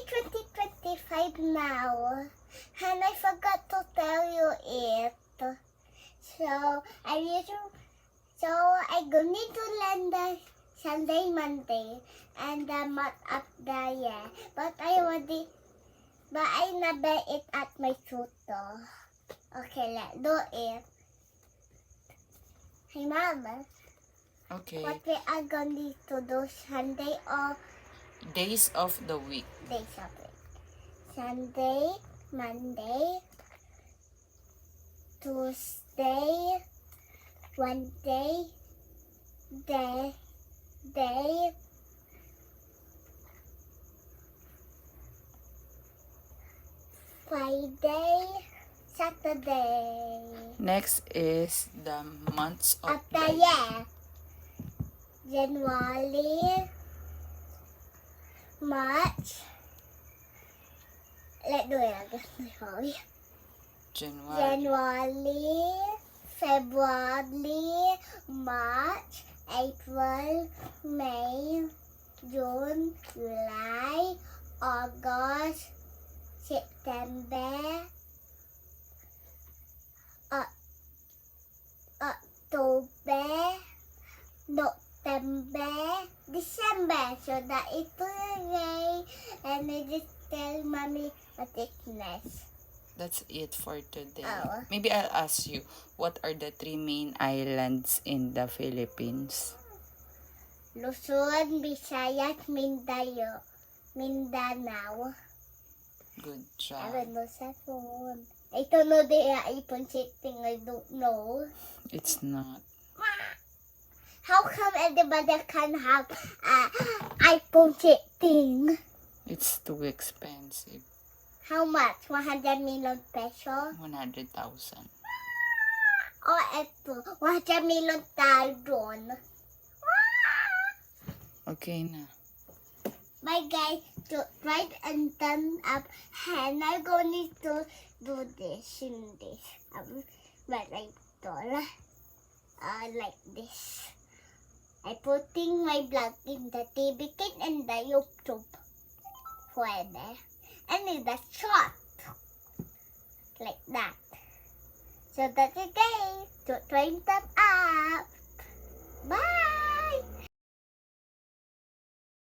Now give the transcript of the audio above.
2025 now, and I forgot to tell you it. So I go need to learn the Sunday, Monday, and the month up the year. But I never it at my tutor. Okay, let's do it. Hey, Mama. Okay. What we are going to do Sunday or Days of the week. days of it? Sunday, Monday, Tuesday, Wednesday, day, Friday, Saturday. Next is the months of Of the year. January, March. Let's do it again. Sorry. January, February, March, April, May, June, July, August, September, October, November, December. So that is today. And I just tell Mommy what is next. That's it for today. Oh. Maybe I'll ask you, what are the 3 main islands in the Philippines? Luzon, Visayas, Mindanao. Good I job. don't know sa phone. I don't know the iPhone setting. I don't know. It's not. How come everybody can have iPhone setting? It's too expensive. How much? 100 million peso? 100,000. O eto, 100 million tayo doon. Okay na. Bye guys, subscribe and thumb up, and I'm going to do this in this. But I don't like this. I'm putting my vlog in the TV and the YouTube forever. And in the short. Like that. So that's it guys. Subscribe, thumb up. Bye.